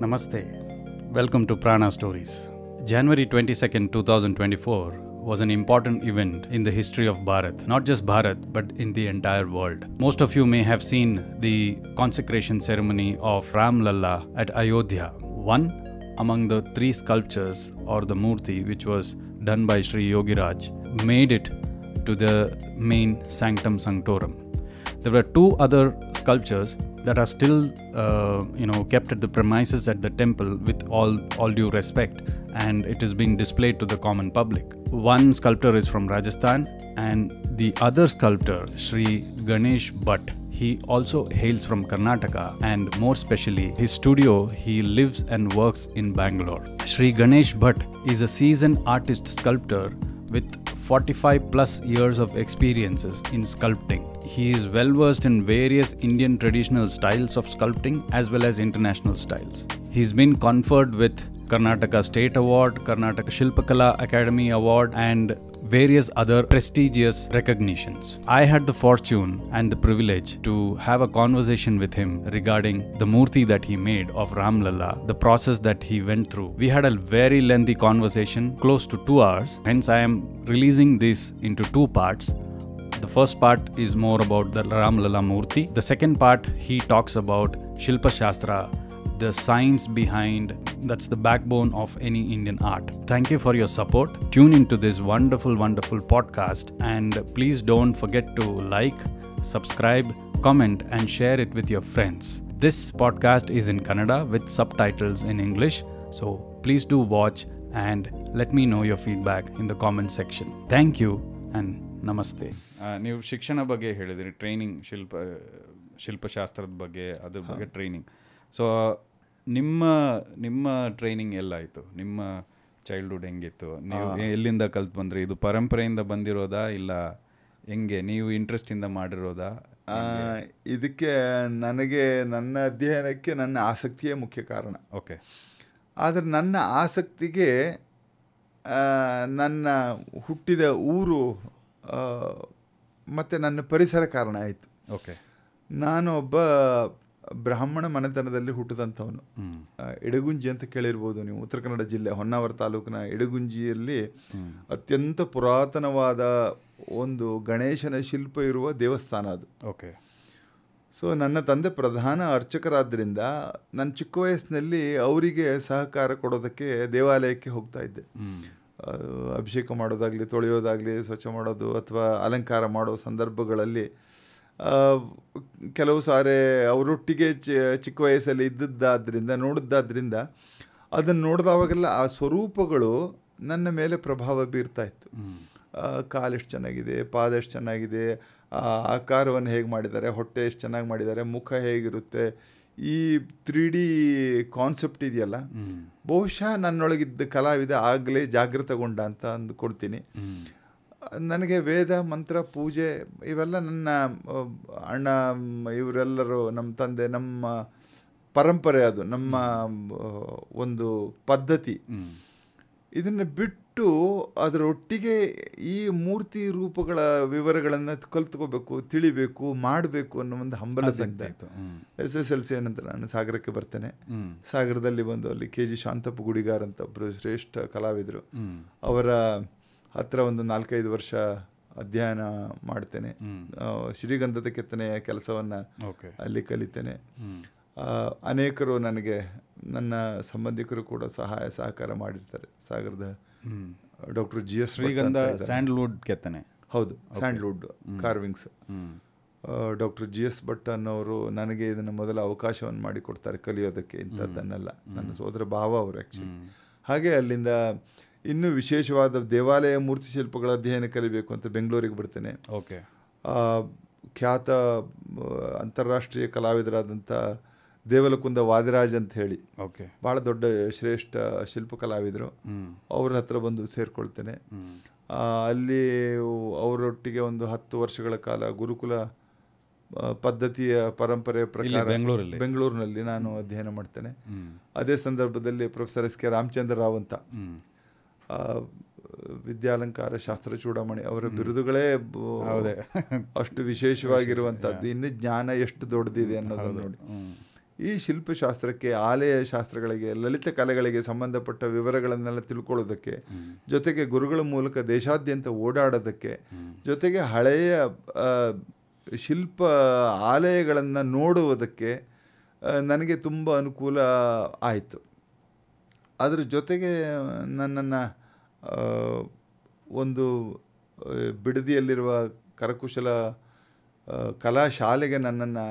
Namaste. Welcome to Prana Stories. January 22nd, 2024 was an important event in the history of Bharat. Not just Bharat, but in the entire world. Most of you may have seen the consecration ceremony of Ram Lalla at Ayodhya. One among the three sculptures or the Murti, which was done by Sri Yogiraj, made it to the main sanctum sanctorum. There were two other sculptures that are still kept at the premises at the temple with all due respect, and it is being displayed to the common public. One sculptor is from Rajasthan, and the other sculptor, Sri Ganesh Bhat, he also hails from Karnataka, and more specially, his studio, he lives and works in Bangalore. Sri Ganesh Bhat is a seasoned artist sculptor with 45 plus years of experiences in sculpting. He is well versed in various Indian traditional styles of sculpting as well as international styles. He's been conferred with Karnataka State Award, Karnataka Shilpakala Academy Award, and various other prestigious recognitions. I had the fortune and the privilege to have a conversation with him regarding the Murti that he made of Ram Lalla, the process that he went through. We had a very lengthy conversation, close to 2 hours. Hence, I am releasing this into two parts. The first part is more about the Ram Lalla Murti. The second part, he talks about Shilpa Shastra, the science behind, that's the backbone of any Indian art. Thank you for your support. Tune into this wonderful podcast, and please don't forget to like, subscribe, comment, and share it with your friends. This podcast is in Kannada with subtitles in English, so please do watch and let me know your feedback in the comment section. Thank you and ನಮಸ್ತೆ. ನೀವು ಶಿಕ್ಷಣ ಬಗ್ಗೆ ಹೇಳಿದ್ರಿ, training, ಶಿಲ್ಪಶಾಸ್ತ್ರದ ಬಗ್ಗೆ, ಅದ್ರ ಬಗ್ಗೆ training. So ನಿಮ್ಮ training ಎಲ್ಲಾಯಿತು? ನಿಮ್ಮ ಚೈಲ್ಡ್ಹುಡ್ ಹೆಂಗಿತ್ತು? ನೀವು ಎಲ್ಲಿಂದ ಕಲ್ತು ಬಂದ್ರಿ? ಇದು ಪರಂಪರೆಯಿಂದ ಬಂದಿರೋದಾ ಇಲ್ಲ ಹೆಂಗೆ? ನೀವು ಇಂಟ್ರೆಸ್ಟಿಂದ ಮಾಡಿರೋದಾ? ಇದಕ್ಕೆ ನನಗೆ ನನ್ನ ಅಧ್ಯಯನಕ್ಕೆ ನನ್ನ ಆಸಕ್ತಿಯೇ ಮುಖ್ಯ ಕಾರಣ. ಓಕೆ. ಆದರೆ ನನ್ನ ಆಸಕ್ತಿಗೆ ನನ್ನ ಹುಟ್ಟಿದ ಊರು ಮತ್ತು ನನ್ನ ಪರಿಸರ ಕಾರಣ ಆಯಿತು. ಓಕೆ. ನಾನು ಒಬ್ಬ ಬ್ರಾಹ್ಮಣ ಮನೆತನದಲ್ಲಿ ಹುಟ್ಟಿದಂಥವನು. ಇಡಗುಂಜಿ ಅಂತ ಕೇಳಿರ್ಬೋದು ನೀವು. ಉತ್ತರ ಕನ್ನಡ ಜಿಲ್ಲೆ ಹೊನ್ನಾವರ ತಾಲೂಕಿನ ಇಡಗುಂಜಿಯಲ್ಲಿ ಅತ್ಯಂತ ಪುರಾತನವಾದ ಒಂದು ಗಣೇಶನ ಶಿಲ್ಪ ಇರುವ ದೇವಸ್ಥಾನ ಅದು. ಓಕೆ. ಸೊ ನನ್ನ ತಂದೆ ಪ್ರಧಾನ ಅರ್ಚಕರಾದ್ದರಿಂದ ನನ್ನ ಚಿಕ್ಕ ವಯಸ್ಸಿನಲ್ಲಿ ಅವರಿಗೆ ಸಹಕಾರ ಕೊಡೋದಕ್ಕೆ ದೇವಾಲಯಕ್ಕೆ ಹೋಗ್ತಾ ಇದ್ದೆ. ಅಭಿಷೇಕ ಮಾಡೋದಾಗಲಿ, ತೊಳೆಯೋದಾಗಲಿ, ಸ್ವಚ್ಛ ಮಾಡೋದು ಅಥವಾ ಅಲಂಕಾರ ಮಾಡೋ ಸಂದರ್ಭಗಳಲ್ಲಿ ಕೆಲವು ಸಾರಿ ಅವರೊಟ್ಟಿಗೆ ಚಿಕ್ಕ ವಯಸ್ಸಲ್ಲಿ ನೋಡಿದ್ದಾದ್ರಿಂದ ಅದನ್ನು ನೋಡಿದವಾಗೆಲ್ಲ ಆ ಸ್ವರೂಪಗಳು ನನ್ನ ಮೇಲೆ ಪ್ರಭಾವ ಬೀರ್ತಾ ಇತ್ತು. ಕಾಲೆಷ್ಟು ಚೆನ್ನಾಗಿದೆ, ಪಾದ ಎಷ್ಟು ಚೆನ್ನಾಗಿದೆ, ಆಕಾರವನ್ನು ಹೇಗೆ ಮಾಡಿದ್ದಾರೆ, ಹೊಟ್ಟೆ ಎಷ್ಟು ಚೆನ್ನಾಗಿ ಮಾಡಿದ್ದಾರೆ, ಮುಖ ಹೇಗಿರುತ್ತೆ, ಈ 3D ಕಾನ್ಸೆಪ್ಟ್ ಇದೆಯಲ್ಲ, ಬಹುಶಃ ನನ್ನೊಳಗಿದ್ದ ಕಲಾವಿದ ಆಗಲೇ ಜಾಗೃತಗೊಂಡ ಅಂತ ಅಂದುಕೊಡ್ತೀನಿ. ನನಗೆ ವೇದ ಮಂತ್ರ ಪೂಜೆ ಇವೆಲ್ಲ ನನ್ನ ಅಣ್ಣ ಇವರೆಲ್ಲರೂ, ನಮ್ಮ ತಂದೆ, ನಮ್ಮ ಪರಂಪರೆ, ಅದು ನಮ್ಮ ಒಂದು ಪದ್ಧತಿ. ಇದನ್ನು ಬಿಟ್ಟು ಅದರೊಟ್ಟಿಗೆ ಈ ಮೂರ್ತಿ ರೂಪಗಳ ವಿವರಗಳನ್ನು ಕಲ್ತ್ಕೋಬೇಕು, ತಿಳಿಬೇಕು, ಮಾಡಬೇಕು ಅನ್ನೋ ಒಂದು ಹಂಬಲದಿಂದ SSLC ನಂತರ ನಾನು ಸಾಗರಕ್ಕೆ ಬರ್ತೇನೆ. ಸಾಗರದಲ್ಲಿ ಬಂದು ಅಲ್ಲಿ KG ಶಾಂತಪ್ಪ ಗುಡಿಗಾರ್ ಅಂತ ಒಬ್ಬರು ಶ್ರೇಷ್ಠ ಕಲಾವಿದರು, ಅವರ ಹತ್ರ ಒಂದು 4-5 ವರ್ಷ ಅಧ್ಯಯನ ಮಾಡ್ತೇನೆ. ಶ್ರೀಗಂಧದ ಕೆತ್ತನೆಯ ಕೆಲಸವನ್ನು ಅಲ್ಲಿ ಕಲಿತೇನೆ. ಅನೇಕರು ನನಗೆ, ನನ್ನ ಸಂಬಂಧಿಕರು ಕೂಡ ಸಹಾಯ ಸಹಕಾರ ಮಾಡಿರ್ತಾರೆ. ಸಾಗರದ ಡಾಕ್ಟರ್ GS ಶ್ರೀಗಂಧ ಸ್ಯಾಂಡಲ್ವುಡ್ ಕೆತ್ತನೆ. ಹೌದು, Sandalwood carvings. Doctor GS Bhat ಅನ್ನೋರು ನನಗೆ ಇದನ್ನು ಮೊದಲ ಅವಕಾಶವನ್ನು ಮಾಡಿಕೊಡ್ತಾರೆ ಕಲಿಯೋದಕ್ಕೆ. ಇಂಥದ್ದನ್ನೆಲ್ಲ ನನ್ನ ಸೋದರ ಭಾವ ಅವರು ಆ್ಯಕ್ಚುಲಿ. ಹಾಗೆ ಅಲ್ಲಿಂದ ಇನ್ನೂ ವಿಶೇಷವಾದ ದೇವಾಲಯ ಮೂರ್ತಿ ಶಿಲ್ಪಗಳ ಅಧ್ಯಯನ ಕಲಿಬೇಕು ಅಂತ ಬೆಂಗಳೂರಿಗೆ ಬರ್ತೇನೆ. ಓಕೆ. ಖ್ಯಾತ ಅಂತಾರಾಷ್ಟ್ರೀಯ ಕಲಾವಿದರಾದಂಥ ದೇವಲಕುಂದ ವಾದಿರಾಜ್ ಅಂತ ಹೇಳಿ, ಭಾಳ ದೊಡ್ಡ ಶ್ರೇಷ್ಠ ಶಿಲ್ಪ ಕಲಾವಿದರು, ಅವ್ರ ಹತ್ರ ಬಂದು ಸೇರಿಕೊಳ್ತೇನೆ. ಅಲ್ಲಿ ಅವರೊಟ್ಟಿಗೆ ಒಂದು 10 ವರ್ಷಗಳ ಕಾಲ ಗುರುಕುಲ ಪದ್ಧತಿಯ ಪರಂಪರೆಯ ಪ್ರಕಾರ ಬೆಂಗಳೂರಿನಲ್ಲಿ ನಾನು ಅಧ್ಯಯನ ಮಾಡ್ತೇನೆ. ಅದೇ ಸಂದರ್ಭದಲ್ಲಿ ಪ್ರೊಫೆಸರ್ SK ರಾಮಚಂದ್ರ ರಾವ್ ಅಂತ, ವಿದ್ಯಾಲಂಕಾರ, ಶಾಸ್ತ್ರ ಚೂಡಾಮಣಿ, ಅವರ ಬಿರುದುಗಳೇ ಅಷ್ಟು ವಿಶೇಷವಾಗಿರುವಂಥದ್ದು. ಇನ್ನು ಜ್ಞಾನ ಎಷ್ಟು ದೊಡ್ಡದಿದೆ ಅನ್ನೋದನ್ನು ನೋಡಿ. ಈ ಶಿಲ್ಪಶಾಸ್ತ್ರಕ್ಕೆ, ಆಲಯ ಶಾಸ್ತ್ರಗಳಿಗೆ, ಲಲಿತ ಕಲೆಗಳಿಗೆ ಸಂಬಂಧಪಟ್ಟ ವಿವರಗಳನ್ನೆಲ್ಲ ತಿಳ್ಕೊಳ್ಳೋದಕ್ಕೆ, ಜೊತೆಗೆ ಗುರುಗಳ ಮೂಲಕ ದೇಶಾದ್ಯಂತ ಓಡಾಡೋದಕ್ಕೆ, ಜೊತೆಗೆ ಹಳೆಯ ಶಿಲ್ಪ ಆಲಯಗಳನ್ನು ನೋಡುವುದಕ್ಕೆ ನನಗೆ ತುಂಬ ಅನುಕೂಲ ಆಯಿತು. ಅದರ ಜೊತೆಗೆ ನನ್ನನ್ನು ಒಂದು ಬಿಡದಿಯಲ್ಲಿರುವ ಕರಕುಶಲ ಕಲಾ ಶಾಲೆಗೆ ನನ್ನನ್ನು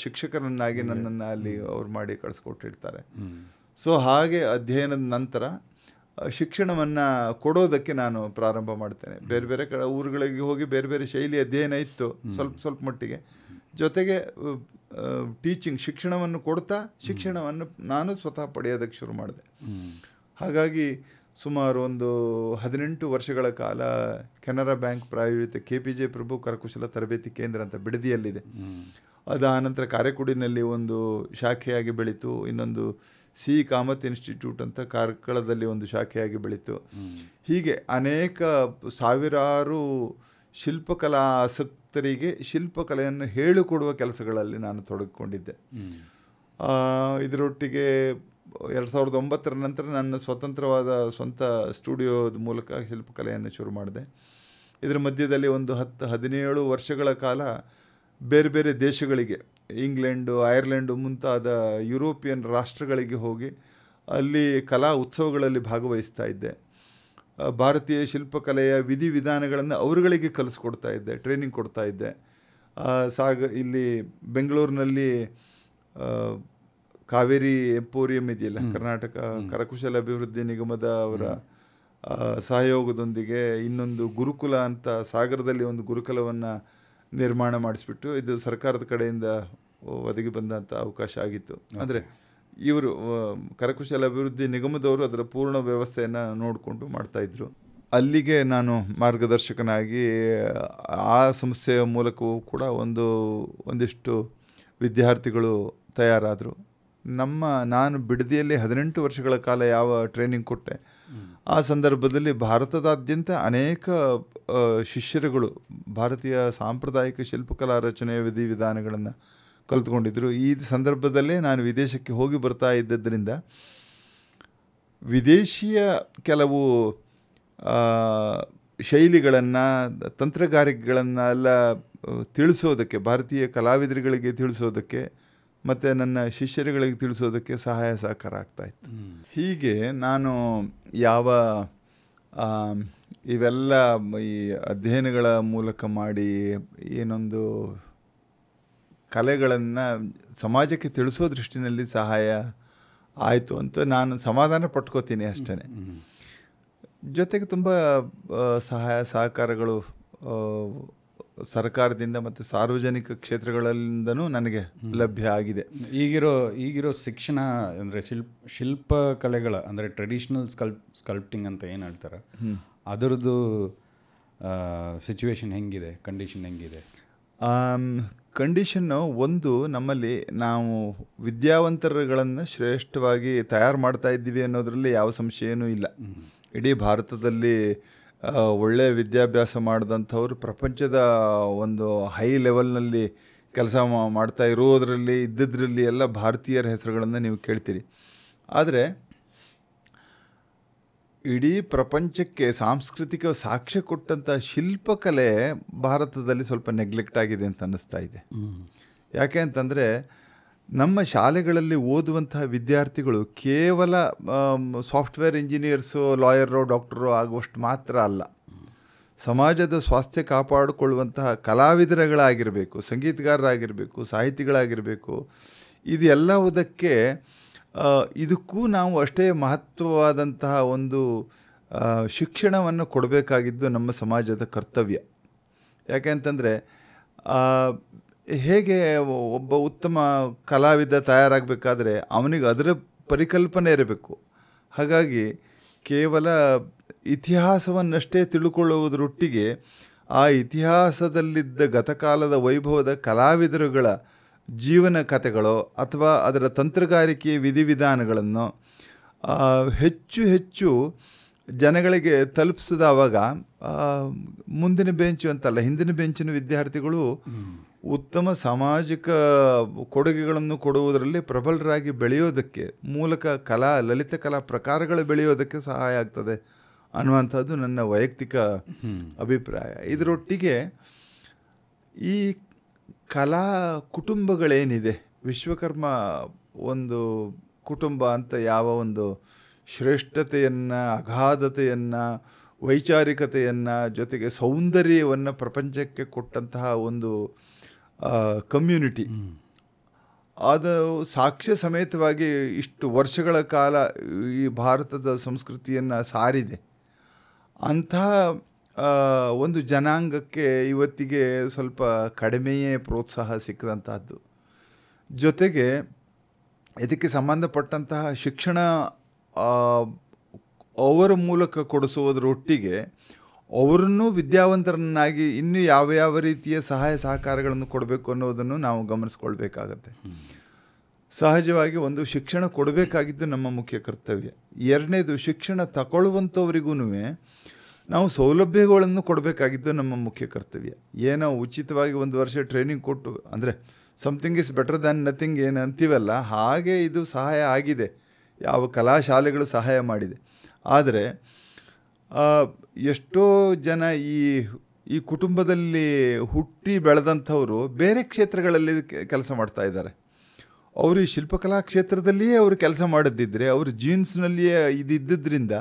ಶಿಕ್ಷಕರನ್ನಾಗಿ ನನ್ನನ್ನು ಅಲ್ಲಿ ಅವ್ರು ಮಾಡಿ ಕಳಿಸ್ಕೊಟ್ಟಿರ್ತಾರೆ. ಸೊ ಹಾಗೆ ಅಧ್ಯಯನದ ನಂತರ ಶಿಕ್ಷಣವನ್ನು ಕೊಡೋದಕ್ಕೆ ನಾನು ಪ್ರಾರಂಭ ಮಾಡ್ತೇನೆ. ಬೇರೆ ಬೇರೆ ಊರುಗಳಿಗೆ ಹೋಗಿ ಬೇರೆ ಬೇರೆ ಶೈಲಿ ಅಧ್ಯಯನ ಇತ್ತು ಸ್ವಲ್ಪ ಮಟ್ಟಿಗೆ. ಜೊತೆಗೆ ಶಿಕ್ಷಣವನ್ನು ಕೊಡ್ತಾ ಶಿಕ್ಷಣವನ್ನು ನಾನು ಸ್ವತಃ ಪಡೆಯೋದಕ್ಕೆ ಶುರು ಮಾಡಿದೆ. ಹಾಗಾಗಿ ಸುಮಾರು ಒಂದು 18 ವರ್ಷಗಳ ಕಾಲ ಕೆನರಾ ಬ್ಯಾಂಕ್ ಪ್ರಾಯೋಜಿತ KPJ ಪ್ರಭು ಕರಕುಶಲ ತರಬೇತಿ ಕೇಂದ್ರ ಅಂತ ಬಿಡದಿಯಲ್ಲಿದೆ. ಅದು ಆನಂತರ ಕಾರೆಕುಡಿನಲ್ಲಿ ಒಂದು ಶಾಖೆಯಾಗಿ ಬೆಳೀತು. ಇನ್ನೊಂದು ಸಿ ಕಾಮತ್ ಇನ್ಸ್ಟಿಟ್ಯೂಟ್ ಅಂತ ಕಾರ್ಕಳದಲ್ಲಿ ಒಂದು ಶಾಖೆಯಾಗಿ ಬೆಳೀತು. ಹೀಗೆ ಅನೇಕ ಸಾವಿರಾರು ಶಿಲ್ಪಕಲಾ ಆಸಕ್ತರಿಗೆ ಶಿಲ್ಪಕಲೆಯನ್ನು ಹೇಳಿಕೊಡುವ ಕೆಲಸಗಳಲ್ಲಿ ನಾನು ತೊಡಗಿಕೊಂಡಿದ್ದೆ. ಇದರೊಟ್ಟಿಗೆ 2009 ನಂತರ ನನ್ನ ಸ್ವತಂತ್ರವಾದ ಸ್ವಂತ ಸ್ಟುಡಿಯೋದ ಮೂಲಕ ಶಿಲ್ಪಕಲೆಯನ್ನು ಶುರು ಮಾಡಿದೆ. ಇದರ ಮಧ್ಯದಲ್ಲಿ ಒಂದು 10-17 ವರ್ಷಗಳ ಕಾಲ ಬೇರೆ ಬೇರೆ ದೇಶಗಳಿಗೆ, ಇಂಗ್ಲೆಂಡು, ಐರ್ಲೆಂಡು ಮುಂತಾದ ಯುರೋಪಿಯನ್ ರಾಷ್ಟ್ರಗಳಿಗೆ ಹೋಗಿ ಅಲ್ಲಿ ಕಲಾ ಉತ್ಸವಗಳಲ್ಲಿ ಭಾಗವಹಿಸ್ತಾ ಇದ್ದೆ. ಭಾರತೀಯ ಶಿಲ್ಪಕಲೆಯ ವಿಧಿವಿಧಾನಗಳನ್ನು ಅವರುಗಳಿಗೆ ಕಲಿಸ್ಕೊಡ್ತಾ ಇದ್ದೆ, ಟ್ರೈನಿಂಗ್ ಕೊಡ್ತಾ ಇದ್ದೆ. ಇಲ್ಲಿ ಬೆಂಗಳೂರಿನಲ್ಲಿ ಕಾವೇರಿ ಎಂಪೋರಿಯಂ ಇದೆಯಲ್ಲ, ಕರ್ನಾಟಕ ಕರಕುಶಲ ಅಭಿವೃದ್ಧಿ ನಿಗಮದ ಅವರ ಸಹಯೋಗದೊಂದಿಗೆ ಇನ್ನೊಂದು ಗುರುಕುಲ ಅಂತ ಸಾಗರದಲ್ಲಿ ಒಂದು ಗುರುಕುಲವನ್ನು ನಿರ್ಮಾಣ ಮಾಡಿಸ್ಬಿಟ್ಟು, ಇದು ಸರ್ಕಾರದ ಕಡೆಯಿಂದ ಒದಗಿ ಬಂದಂಥ ಅವಕಾಶ ಆಗಿತ್ತು. ಅಂದರೆ ಇವರು ಕರಕುಶಲ ಅಭಿವೃದ್ಧಿ ನಿಗಮದವರು ಅದರ ಪೂರ್ಣ ವ್ಯವಸ್ಥೆಯನ್ನು ನೋಡಿಕೊಂಡು ಮಾಡ್ತಾಯಿದ್ರು. ಅಲ್ಲಿಗೆ ನಾನು ಮಾರ್ಗದರ್ಶಕನಾಗಿ ಆ ಸಂಸ್ಥೆಯ ಮೂಲಕವೂ ಕೂಡ ಒಂದಿಷ್ಟು ವಿದ್ಯಾರ್ಥಿಗಳು ತಯಾರಾದರು. ನಾನು ಬಿಡದಿಯಲ್ಲಿ 18 ವರ್ಷಗಳ ಕಾಲ ಯಾವ ಟ್ರೈನಿಂಗ್ ಕೊಟ್ಟೆ, ಆ ಸಂದರ್ಭದಲ್ಲಿ ಭಾರತದಾದ್ಯಂತ ಅನೇಕ ಶಿಷ್ಯರುಗಳು ಭಾರತೀಯ ಸಾಂಪ್ರದಾಯಿಕ ಶಿಲ್ಪಕಲಾ ರಚನೆಯ ವಿಧಿವಿಧಾನಗಳನ್ನು ಕಲಿತ್ಕೊಂಡಿದ್ದರು. ಈ ಸಂದರ್ಭದಲ್ಲೇ ನಾನು ವಿದೇಶಕ್ಕೆ ಹೋಗಿ ಬರ್ತಾ ಇದ್ದದ್ದರಿಂದ ವಿದೇಶಿಯ ಕೆಲವು ಶೈಲಿಗಳನ್ನು, ತಂತ್ರಗಾರಿಕೆಗಳನ್ನೆಲ್ಲ ತಿಳಿಸೋದಕ್ಕೆ, ಭಾರತೀಯ ಕಲಾವಿದರುಗಳಿಗೆ ತಿಳಿಸೋದಕ್ಕೆ ಮತ್ತು ನನ್ನ ಶಿಷ್ಯರುಗಳಿಗೆ ತಿಳಿಸೋದಕ್ಕೆ ಸಹಾಯ ಸಹಕಾರ ಆಗ್ತಾಯಿತ್ತು. ಹೀಗೆ ನಾನು ಇವೆಲ್ಲ ಈ ಅಧ್ಯಯನಗಳ ಮೂಲಕ ಮಾಡಿ ಏನೊಂದು ಕಲೆಗಳನ್ನು ಸಮಾಜಕ್ಕೆ ತಿಳಿಸೋ ದೃಷ್ಟಿನಲ್ಲಿ ಸಹಾಯ ಆಯಿತು ಅಂತ ನಾನು ಸಮಾಧಾನ ಪಟ್ಕೋತೀನಿ ಅಷ್ಟೇ. ಜೊತೆಗೆ ತುಂಬ ಸಹಾಯ ಸಹಕಾರಗಳು ಸರ್ಕಾರದಿಂದ ಮತ್ತು ಸಾರ್ವಜನಿಕ ಕ್ಷೇತ್ರಗಳಿಂದನೂ ನನಗೆ ಲಭ್ಯ ಆಗಿದೆ. ಈಗಿರೋ ಶಿಕ್ಷಣ ಅಂದರೆ ಶಿಲ್ಪಕಲೆಗಳ ಅಂದರೆ ಟ್ರೆಡಿಷ್ನಲ್ ಸ್ಕಲ್ಪ್ಟಿಂಗ್ ಅಂತ ಏನು ಹೇಳ್ತಾರೆ, ಅದರದ್ದು ಸಿಚುವೇಶನ್ ಹೆಂಗಿದೆ, ಕಂಡೀಷನ್ ಹೆಂಗಿದೆ? ಕಂಡೀಷನ್ನು ಒಂದು, ನಮ್ಮಲ್ಲಿ ನಾವು ವಿದ್ಯಾವಂತರುಗಳನ್ನು ಶ್ರೇಷ್ಠವಾಗಿ ತಯಾರು ಮಾಡ್ತಾ ಇದ್ದೀವಿ ಅನ್ನೋದರಲ್ಲಿ ಯಾವ ಸಂಶಯನೂ ಇಲ್ಲ. ಇಡೀ ಭಾರತದಲ್ಲಿ ಒಳ್ಳೆಯ ವಿದ್ಯಾಭ್ಯಾಸ ಮಾಡಿದಂಥವ್ರು ಪ್ರಪಂಚದ ಒಂದು ಹೈ ಲೆವೆಲ್ನಲ್ಲಿ ಕೆಲಸ ಮಾಡ್ತಾ ಇದ್ದದ್ರಲ್ಲಿ ಎಲ್ಲ ಭಾರತೀಯರ ಹೆಸರುಗಳನ್ನು ನೀವು ಕೇಳ್ತೀರಿ. ಆದರೆ ಇಡೀ ಪ್ರಪಂಚಕ್ಕೆ ಸಾಂಸ್ಕೃತಿಕ ಸಾಕ್ಷ್ಯ ಕೊಟ್ಟಂಥ ಶಿಲ್ಪಕಲೆ ಭಾರತದಲ್ಲಿ ಸ್ವಲ್ಪ ನೆಗ್ಲೆಕ್ಟ್ ಆಗಿದೆ ಅಂತ ಅನ್ನಿಸ್ತಾ ಇದೆ. ಯಾಕೆ ಅಂತಂದರೆ ನಮ್ಮ ಶಾಲೆಗಳಲ್ಲಿ ಓದುವಂತಹ ವಿದ್ಯಾರ್ಥಿಗಳು ಕೇವಲ ಸಾಫ್ಟ್ವೇರ್ ಇಂಜಿನಿಯರ್ಸು, ಲಾಯರು, ಡಾಕ್ಟರು ಆಗುವಷ್ಟು ಮಾತ್ರ ಅಲ್ಲ, ಸಮಾಜದ ಸ್ವಾಸ್ಥ್ಯ ಕಾಪಾಡಿಕೊಳ್ಳುವಂತಹ ಕಲಾವಿದರುಗಳಾಗಿರಬೇಕು, ಸಂಗೀತಗಾರರಾಗಿರಬೇಕು, ಸಾಹಿತಿಗಳಾಗಿರಬೇಕು. ಇದೆಲ್ಲವುದಕ್ಕೆ ಇದಕ್ಕೂ ನಾವು ಅಷ್ಟೇ ಮಹತ್ವವಾದಂತಹ ಒಂದು ಶಿಕ್ಷಣವನ್ನು ಕೊಡಬೇಕಾಗಿದ್ದು ನಮ್ಮ ಸಮಾಜದ ಕರ್ತವ್ಯ. ಯಾಕೆ ಅಂತಂದರೆ ಹೇಗೆ ಒಬ್ಬ ಉತ್ತಮ ಕಲಾವಿದ ತಯಾರಾಗಬೇಕಾದ್ರೆ ಅವನಿಗೆ ಅದರ ಪರಿಕಲ್ಪನೆ ಇರಬೇಕು. ಹಾಗಾಗಿ ಕೇವಲ ಇತಿಹಾಸವನ್ನಷ್ಟೇ ತಿಳ್ಕೊಳ್ಳುವುದರೊಟ್ಟಿಗೆ ಆ ಇತಿಹಾಸದಲ್ಲಿದ್ದ ಗತಕಾಲದ ವೈಭವದ ಕಲಾವಿದರುಗಳ ಜೀವನ ಕಥೆಗಳು ಅಥವಾ ಅದರ ತಂತ್ರಗಾರಿಕೆಯ ವಿಧಿವಿಧಾನಗಳನ್ನು ಹೆಚ್ಚು ಜನಗಳಿಗೆ ತಲುಪಿಸಿದವಾಗ ಮುಂದಿನ ಬೆಂಚು ಅಂತಲ್ಲ, ಹಿಂದಿನ ಬೆಂಚಿನ ವಿದ್ಯಾರ್ಥಿಗಳು ಉತ್ತಮ ಸಾಮಾಜಿಕ ಕೊಡುಗೆಗಳನ್ನು ಕೊಡುವುದರಲ್ಲಿ ಪ್ರಬಲರಾಗಿ ಬೆಳೆಯೋದಕ್ಕೆ ಮೂಲಕ ಲಲಿತ ಕಲಾ ಪ್ರಕಾರಗಳು ಬೆಳೆಯೋದಕ್ಕೆ ಸಹಾಯ ಆಗ್ತದೆ ಅನ್ನುವಂಥದ್ದು ನನ್ನ ವೈಯಕ್ತಿಕ ಅಭಿಪ್ರಾಯ. ಇದರೊಟ್ಟಿಗೆ ಈ ಕಲಾ ಕುಟುಂಬಗಳೇನಿದೆ, ವಿಶ್ವಕರ್ಮ ಒಂದು ಕುಟುಂಬ ಅಂತ ಯಾವ ಒಂದು ಶ್ರೇಷ್ಠತೆಯನ್ನು, ಅಗಾಧತೆಯನ್ನು, ವೈಚಾರಿಕತೆಯನ್ನು, ಜೊತೆಗೆ ಸೌಂದರ್ಯವನ್ನು ಪ್ರಪಂಚಕ್ಕೆ ಕೊಟ್ಟಂತಹ ಒಂದು ಕಮ್ಯುನಿಟಿ, ಅದು ಸಾಕ್ಷ್ಯ ಸಮೇತವಾಗಿ ಇಷ್ಟು ವರ್ಷಗಳ ಕಾಲ ಈ ಭಾರತದ ಸಂಸ್ಕೃತಿಯನ್ನು ಸಾರಿದೆ. ಅಂತಹ ಒಂದು ಜನಾಂಗಕ್ಕೆ ಇವತ್ತಿಗೆ ಸ್ವಲ್ಪ ಕಡಿಮೆಯೇ ಪ್ರೋತ್ಸಾಹ ಸಿಕ್ಕದಂತಹದ್ದು. ಜೊತೆಗೆ ಇದಕ್ಕೆ ಸಂಬಂಧಪಟ್ಟಂತಹ ಶಿಕ್ಷಣ ಅವರ ಮೂಲಕ ಕೊಡಿಸುವುದರೊಟ್ಟಿಗೆ ಅವರನ್ನೂ ವಿದ್ಯಾವಂತರನ್ನಾಗಿ ಇನ್ನೂ ಯಾವ ರೀತಿಯ ಸಹಾಯ ಸಹಕಾರಗಳನ್ನು ಕೊಡಬೇಕು ಅನ್ನೋದನ್ನು ನಾವು ಗಮನಿಸ್ಕೊಳ್ಬೇಕಾಗತ್ತೆ. ಸಹಜವಾಗಿ ಒಂದು ಶಿಕ್ಷಣ ಕೊಡಬೇಕಾಗಿದ್ದು ನಮ್ಮ ಮುಖ್ಯ ಕರ್ತವ್ಯ. ಎರಡನೇದು, ಶಿಕ್ಷಣ ತಗೊಳ್ಳುವಂಥವ್ರಿಗೂ ನಾವು ಸೌಲಭ್ಯಗಳನ್ನು ಕೊಡಬೇಕಾಗಿದ್ದು ನಮ್ಮ ಮುಖ್ಯ ಕರ್ತವ್ಯ. ಏನೋ ಉಚಿತವಾಗಿ ಒಂದು ವರ್ಷ ಟ್ರೈನಿಂಗ್ ಕೊಟ್ಟು, ಅಂದರೆ something is better than nothing ಏನು ಅಂತೀವಲ್ಲ, ಹಾಗೆ ಇದು ಸಹಾಯ ಆಗಿದೆ, ಯಾವ ಕಲಾಶಾಲೆಗಳು ಸಹಾಯ ಮಾಡಿದೆ. ಆದರೆ ಎಷ್ಟೋ ಜನ ಈ ಕುಟುಂಬದಲ್ಲಿ ಹುಟ್ಟಿ ಬೆಳೆದಂಥವರು ಬೇರೆ ಕ್ಷೇತ್ರಗಳಲ್ಲಿ ಕೆಲಸ ಮಾಡ್ತಾ ಇದ್ದಾರೆ. ಅವರು ಈ ಶಿಲ್ಪಕಲಾ ಕ್ಷೇತ್ರದಲ್ಲಿಯೇ ಅವರು ಕೆಲಸ ಮಾಡಿದ್ದಿದ್ರೆ, ಅವ್ರ ಜೀನ್ಸ್ನಲ್ಲಿಯೇ ಇದ್ದಿದ್ದರಿಂದ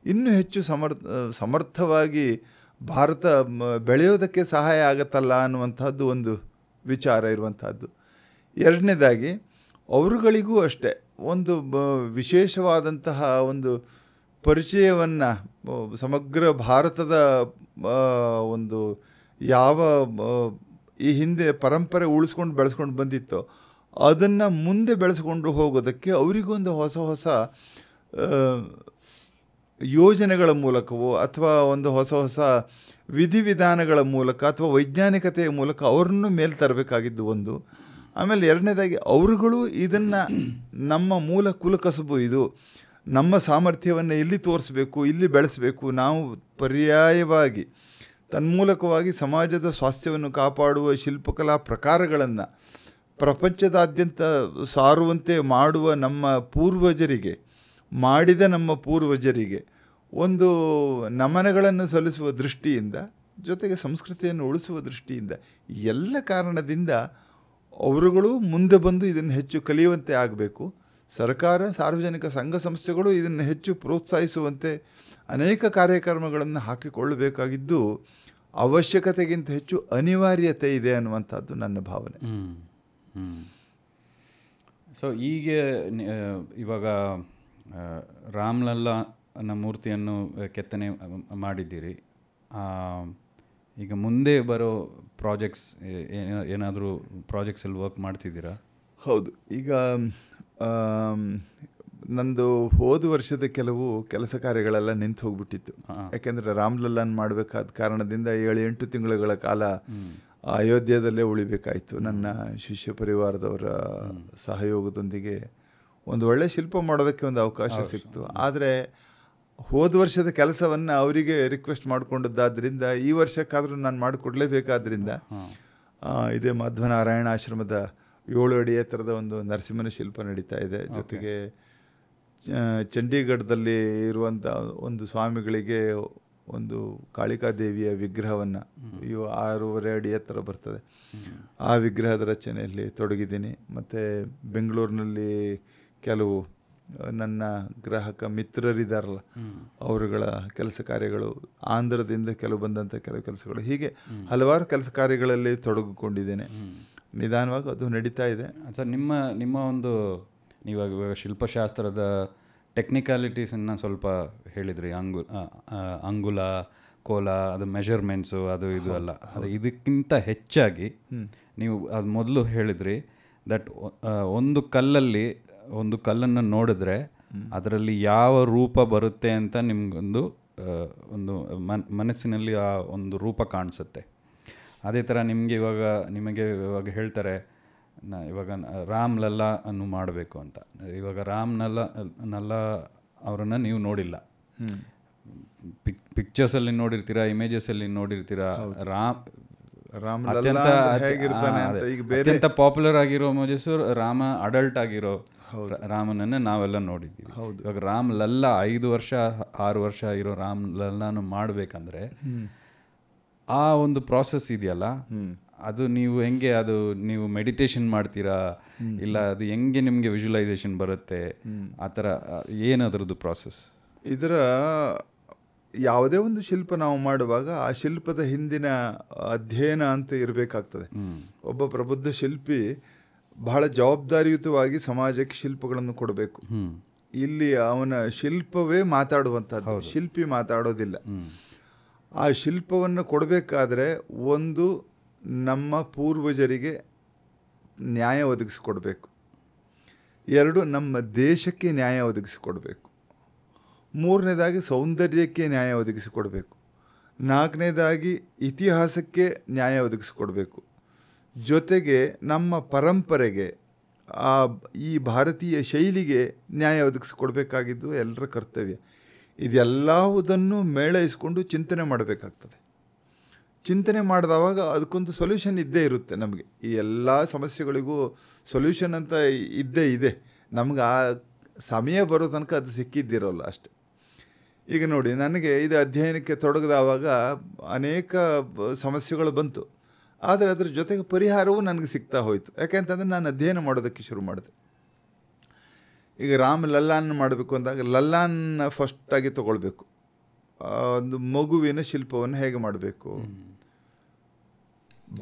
ಇನ್ನೂ ಹೆಚ್ಚು ಸಮರ್ಥವಾಗಿ ಭಾರತ ಬೆಳೆಯೋದಕ್ಕೆ ಸಹಾಯ ಆಗತ್ತಲ್ಲ ಅನ್ನುವಂಥದ್ದು ಒಂದು ವಿಚಾರ ಇರುವಂಥದ್ದು. ಎರಡನೇದಾಗಿ, ಅವರುಗಳಿಗೂ ಅಷ್ಟೇ ಒಂದು ವಿಶೇಷವಾದಂತಹ ಒಂದು ಪರಿಚಯವನ್ನು ಸಮಗ್ರ ಭಾರತದ ಒಂದು ಯಾವ ಈ ಹಿಂದೆ ಪರಂಪರೆ ಉಳಿಸ್ಕೊಂಡು ಬೆಳೆಸ್ಕೊಂಡು ಬಂದಿತ್ತೋ ಅದನ್ನು ಮುಂದೆ ಬೆಳೆಸ್ಕೊಂಡು ಹೋಗೋದಕ್ಕೆ ಅವರಿಗೊಂದು ಹೊಸ ಯೋಜನೆಗಳ ಮೂಲಕವೋ ಅಥವಾ ಒಂದು ಹೊಸ ವಿಧಿವಿಧಾನಗಳ ಮೂಲಕ ಅಥವಾ ವೈಜ್ಞಾನಿಕತೆಯ ಮೂಲಕ ಅವ್ರನ್ನೂ ಮೇಲೆ ತರಬೇಕಾಗಿದ್ದು ಒಂದು. ಆಮೇಲೆ ಎರಡನೇದಾಗಿ, ಅವರುಗಳು ಇದನ್ನು ನಮ್ಮ ಮೂಲ ಕುಲಕಸಬು, ಇದು ನಮ್ಮ ಸಾಮರ್ಥ್ಯವನ್ನು ಇಲ್ಲಿ ತೋರಿಸ್ಬೇಕು, ಇಲ್ಲಿ ಬೆಳೆಸಬೇಕು, ನಾವು ಪರ್ಯಾಯವಾಗಿ ತನ್ಮೂಲಕವಾಗಿ ಸಮಾಜದ ಸ್ವಾಸ್ಥ್ಯವನ್ನು ಕಾಪಾಡುವ ಶಿಲ್ಪಕಲಾ ಪ್ರಕಾರಗಳನ್ನು ಪ್ರಪಂಚದಾದ್ಯಂತ ಸಾರುವಂತೆ ಮಾಡುವ ನಮ್ಮ ಪೂರ್ವಜರಿಗೆ ಒಂದು ನಮನಗಳನ್ನು ಸಲ್ಲಿಸುವ ದೃಷ್ಟಿಯಿಂದ, ಜೊತೆಗೆ ಸಂಸ್ಕೃತಿಯನ್ನು ಉಳಿಸುವ ದೃಷ್ಟಿಯಿಂದ, ಎಲ್ಲ ಕಾರಣದಿಂದ ಅವರುಗಳು ಮುಂದೆ ಬಂದು ಇದನ್ನು ಹೆಚ್ಚು ಕಲಿಯುವಂತೆ ಆಗಬೇಕು. ಸರ್ಕಾರ, ಸಾರ್ವಜನಿಕ ಸಂಘ ಸಂಸ್ಥೆಗಳು ಇದನ್ನು ಹೆಚ್ಚು ಪ್ರೋತ್ಸಾಹಿಸುವಂತೆ ಅನೇಕ ಕಾರ್ಯಕ್ರಮಗಳನ್ನು ಹಾಕಿಕೊಳ್ಳಬೇಕಾಗಿದ್ದು ಅವಶ್ಯಕತೆಗಿಂತ ಹೆಚ್ಚು ಅನಿವಾರ್ಯತೆ ಇದೆ ಅನ್ನುವಂಥದ್ದು ನನ್ನ ಭಾವನೆ. ಸೊ ಇವಾಗ ರಾಮ್ ಲಲ್ಲಾ ಅನ್ನೋ ಮೂರ್ತಿಯನ್ನು ಕೆತ್ತನೆ ಮಾಡಿದ್ದೀರಿ. ಈಗ ಮುಂದೆ ಬರೋ ಪ್ರಾಜೆಕ್ಟ್ಸ್ ಏನಾದರೂ ಪ್ರಾಜೆಕ್ಟ್ಸಲ್ಲಿ ವರ್ಕ್ ಮಾಡ್ತಿದ್ದೀರಾ? ಹೌದು. ಈಗ ನಂದು ಹೋದ ವರ್ಷದ ಕೆಲವು ಕೆಲಸ ಕಾರ್ಯಗಳೆಲ್ಲ ನಿಂತು ಹೋಗ್ಬಿಟ್ಟಿತ್ತು. ಯಾಕೆಂದರೆ ರಾಮ್ ಲಲ್ಲಾನ್ ಮಾಡಬೇಕಾದ ಕಾರಣದಿಂದ 7-8 ತಿಂಗಳುಗಳ ಕಾಲ ಅಯೋಧ್ಯದಲ್ಲೇ ಉಳಿಬೇಕಾಯಿತು. ನನ್ನ ಶಿಷ್ಯ ಪರಿವಾರದವರ ಸಹಯೋಗದೊಂದಿಗೆ ಒಂದು ಒಳ್ಳೆಯ ಶಿಲ್ಪ ಮಾಡೋದಕ್ಕೆ ಒಂದು ಅವಕಾಶ ಸಿಕ್ತು. ಆದರೆ ಹೋದ ವರ್ಷದ ಕೆಲಸವನ್ನು ಅವರಿಗೆ ರಿಕ್ವೆಸ್ಟ್ ಮಾಡಿಕೊಂಡದ್ದಾದ್ದರಿಂದ ಈ ವರ್ಷಕ್ಕಾದರೂ ನಾನು ಮಾಡಿಕೊಡ್ಲೇಬೇಕಾದ್ರಿಂದ ಇದೇ ಮಾಧ್ವನಾರಾಯಣ ಆಶ್ರಮದ 7 ಅಡಿ ಎತ್ತರದ ಒಂದು ನರಸಿಂಹನ ಶಿಲ್ಪ ನಡೀತಾ ಇದೆ. ಜೊತೆಗೆ ಚಂಡೀಗಢದಲ್ಲಿ ಇರುವಂಥ ಒಂದು ಸ್ವಾಮಿಗಳಿಗೆ ಒಂದು ಕಾಳಿಕಾದೇವಿಯ ವಿಗ್ರಹವನ್ನು 6.5 ಅಡಿ ಎತ್ತರ ಬರ್ತದೆ, ಆ ವಿಗ್ರಹದ ರಚನೆಯಲ್ಲಿ ತೊಡಗಿದ್ದೀನಿ. ಮತ್ತು ಬೆಂಗಳೂರಿನಲ್ಲಿ ಕೆಲವು ನನ್ನ ಗ್ರಾಹಕ ಮಿತ್ರರಿದ್ದಾರಲ್ಲ, ಅವರುಗಳ ಕೆಲಸ ಕಾರ್ಯಗಳು, ಆಂಧ್ರದಿಂದ ಬಂದಂಥ ಕೆಲವು ಕೆಲಸಗಳು, ಹೀಗೆ ಹಲವಾರು ಕೆಲಸ ಕಾರ್ಯಗಳಲ್ಲಿ ತೊಡಗಿಕೊಂಡಿದ್ದೇನೆ. ನಿಧಾನವಾಗಿ ಅದು ನಡೀತಾ ಇದೆ. ಸರ್, ನಿಮ್ಮ ಒಂದು ನೀವಾಗ ಶಿಲ್ಪಶಾಸ್ತ್ರದ ಟೆಕ್ನಿಕಾಲಿಟೀಸನ್ನು ಸ್ವಲ್ಪ ಹೇಳಿದ್ರಿ. ಅಂಗುಲ, ಕೋಲ, ಅದು ಮೆಷರ್ಮೆಂಟ್ಸು, ಅದು ಇದು ಅಲ್ಲ, ಅದು ಇದಕ್ಕಿಂತ ಹೆಚ್ಚಾಗಿ ನೀವು ಅದು ಮೊದಲು ಹೇಳಿದ್ರಿ ದಟ್ ಒಂದು ಕಲ್ಲನ್ನು ನೋಡಿದ್ರೆ ಅದರಲ್ಲಿ ಯಾವ ರೂಪ ಬರುತ್ತೆ ಅಂತ ನಿಮಗೊಂದು ಮನಸ್ಸಿನಲ್ಲಿ ಆ ಒಂದು ರೂಪ ಕಾಣಿಸುತ್ತೆ. ಅದೇ ಥರ ನಿಮಗೆ ಇವಾಗ ಹೇಳ್ತಾರೆ ಇವಾಗ ರಾಮ್ ಲಲ್ಲಾ ಅನ್ನು ಮಾಡಬೇಕು ಅಂತ. ಇವಾಗ ರಾಮ್ ಲಲ್ಲಾ ಅವರನ್ನು ನೀವು ನೋಡಿಲ್ಲ, ಪಿಕ್ಚರ್ಸಲ್ಲಿ ನೋಡಿರ್ತೀರಾ, ಇಮೇಜಸಲ್ಲಿ ನೋಡಿರ್ತೀರಾ. ರಾಮ ಲಲ್ಲಾ ಹೇಗಿರ್ತಾನೆ ಅಂತ ಈಗ ಬೇರೆ ಅತ್ಯಂತ ಪಾಪ್ಯುಲರ್ ಆಗಿರೋ ಇಮೇಜಸ್ ರಾಮ ಅಡಲ್ಟ್ ಆಗಿರೋ ರಾಮನನ್ನೇ ನಾವೆಲ್ಲ ನೋಡಿದ್ದೀವಿ. ಇವಾಗ ರಾಮ್ ಲಲ್ಲಾ 5 ವರ್ಷ 6 ವರ್ಷ ಇರೋ ರಾಮ್ ಲಲ್ಲಾನು ಮಾಡಬೇಕಂದ್ರೆ ಆ ಒಂದು ಪ್ರಾಸೆಸ್ ಇದೆಯಲ್ಲ, ಅದು ನೀವು ಹೆಂಗೆ, ಅದು ನೀವು ಮೆಡಿಟೇಷನ್ ಮಾಡ್ತೀರಾ ಇಲ್ಲ ಅದು ಹೆಂಗೆ ನಿಮಗೆ ವಿಜುವಲೈಸೇಷನ್ ಬರುತ್ತೆ, ಆ ಥರ ಏನದ್ರದ್ದು ಪ್ರಾಸೆಸ್? ಇದರ ಯಾವುದೇ ಒಂದು ಶಿಲ್ಪ ನಾವು ಮಾಡುವಾಗ ಆ ಶಿಲ್ಪದ ಹಿಂದಿನ ಅಧ್ಯಯನ ಅಂತ ಇರಬೇಕಾಗ್ತದೆ. ಒಬ್ಬ ಪ್ರಬುದ್ಧ ಶಿಲ್ಪಿ ಬಹಳ ಜವಾಬ್ದಾರಿಯುತವಾಗಿ ಸಮಾಜಕ್ಕೆ ಶಿಲ್ಪಗಳನ್ನು ಕೊಡಬೇಕು. ಇಲ್ಲಿ ಅವನ ಶಿಲ್ಪವೇ ಮಾತಾಡುವಂಥದ್ದು, ಶಿಲ್ಪಿ ಮಾತಾಡೋದಿಲ್ಲ. ಆ ಶಿಲ್ಪವನ್ನು ಕೊಡಬೇಕಾದ್ರೆ ಒಂದು ನಮ್ಮ ಪೂರ್ವಜರಿಗೆ ನ್ಯಾಯ ಒದಗಿಸಿಕೊಡ್ಬೇಕು, 2 ನಮ್ಮ ದೇಶಕ್ಕೆ ನ್ಯಾಯ ಒದಗಿಸಿಕೊಡ್ಬೇಕು, 3ನೇದಾಗಿ ಸೌಂದರ್ಯಕ್ಕೆ ನ್ಯಾಯ ಒದಗಿಸಿಕೊಡ್ಬೇಕು, 4ನೇದಾಗಿ ಇತಿಹಾಸಕ್ಕೆ ನ್ಯಾಯ ಒದಗಿಸಿಕೊಡ್ಬೇಕು, ಜೊತೆಗೆ ನಮ್ಮ ಪರಂಪರೆಗೆ ಈ ಭಾರತೀಯ ಶೈಲಿಗೆ ನ್ಯಾಯ ಒದಗಿಸಿಕೊಡ್ಬೇಕಾಗಿದ್ದು ಎಲ್ಲರ ಕರ್ತವ್ಯ. ಇದೆಲ್ಲವುದನ್ನು ಮೇಳೈಸ್ಕೊಂಡು ಚಿಂತನೆ ಮಾಡಬೇಕಾಗ್ತದೆ. ಚಿಂತನೆ ಮಾಡಿದವಾಗ ಅದಕ್ಕೊಂದು ಸೊಲ್ಯೂಷನ್ ಇದ್ದೇ ಇರುತ್ತೆ. ನಮಗೆ ಈ ಎಲ್ಲ ಸಮಸ್ಯೆಗಳಿಗೂ ಸೊಲ್ಯೂಷನ್ ಅಂತ ಇದ್ದೇ ಇದೆ. ನಮ್ಗೆ ಆ ಸಮಯ ಬರೋ ತನಕ ಅದು ಸಿಕ್ಕಿದ್ದಿರೋಲ್ಲ ಅಷ್ಟೆ. ಈಗ ನೋಡಿ, ನನಗೆ ಇದು ಅಧ್ಯಯನಕ್ಕೆ ತೊಡಗಿದವಾಗ ಅನೇಕ ಸಮಸ್ಯೆಗಳು ಬಂತು, ಆದರೆ ಅದ್ರ ಜೊತೆಗೆ ಪರಿಹಾರವೂ ನನಗೆ ಸಿಗ್ತಾ ಹೋಯಿತು. ಯಾಕೆಂತಂದರೆ ನಾನು ಅಧ್ಯಯನ ಮಾಡೋದಕ್ಕೆ ಶುರು ಮಾಡಿದೆ. ಈಗ ರಾಮ್ ಲಲ್ಲಾನ್ ಮಾಡಬೇಕು ಅಂದಾಗ ಲಲ್ಲಾನ್ನ ಫಸ್ಟಾಗಿ ತೊಗೊಳ್ಬೇಕು. ಒಂದು ಮಗುವಿನ ಶಿಲ್ಪವನ್ನು ಹೇಗೆ ಮಾಡಬೇಕು,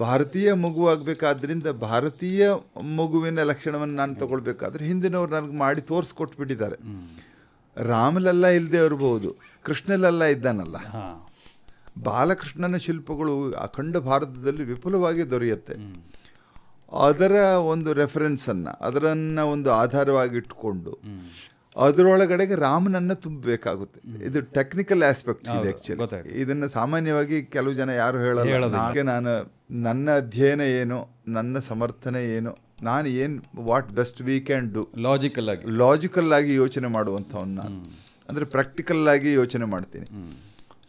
ಭಾರತೀಯ ಮಗು ಆಗಬೇಕಾದ್ರಿಂದ ಭಾರತೀಯ ಮಗುವಿನ ಲಕ್ಷಣವನ್ನು ನಾನು ತಗೊಳ್ಬೇಕಾದ್ರೆ ಹಿಂದಿನವ್ರು ನನಗೆ ಮಾಡಿ ತೋರಿಸ್ಕೊಟ್ಬಿಟ್ಟಿದ್ದಾರೆ. ರಾಮಲಲ್ಲ ಇಲ್ಲದೆ ಇರಬಹುದು, ಕೃಷ್ಣಲಲ್ಲ ಇದ್ದಾನಲ್ಲ, ಬಾಲಕೃಷ್ಣನ ಶಿಲ್ಪಗಳು ಅಖಂಡ ಭಾರತದಲ್ಲಿ ವಿಪುಲವಾಗಿ ದೊರೆಯುತ್ತೆ. ಅದರ ಒಂದು ರೆಫರೆನ್ಸನ್ನು, ಅದರನ್ನು ಒಂದು ಆಧಾರವಾಗಿ ಇಟ್ಕೊಂಡು ಅದರೊಳಗಡೆಗೆ ರಾಮನನ್ನು ತುಂಬಬೇಕಾಗುತ್ತೆ. ಇದು ಟೆಕ್ನಿಕಲ್ ಆಸ್ಪೆಕ್ಟ್ಸ್ ಇದೆ ಆ್ಯಕ್ಚುಲಿ. ಇದನ್ನು ಸಾಮಾನ್ಯವಾಗಿ ಕೆಲವು ಜನ ಯಾರು ಹೇಳಲ್ಲ. ಹಾಗೆ ನಾನು ನನ್ನ ಅಧ್ಯಯನ ಏನು, ನನ್ನ ಸಮರ್ಥನೆ ಏನು, ನಾನು ಏನು what best we can do, logical ಆಗಿ ಯೋಚನೆ ಮಾಡುವಂಥವನ್ನ ನಾನು, ಅಂದರೆ ಪ್ರಾಕ್ಟಿಕಲ್ ಆಗಿ ಯೋಚನೆ ಮಾಡ್ತೀನಿ.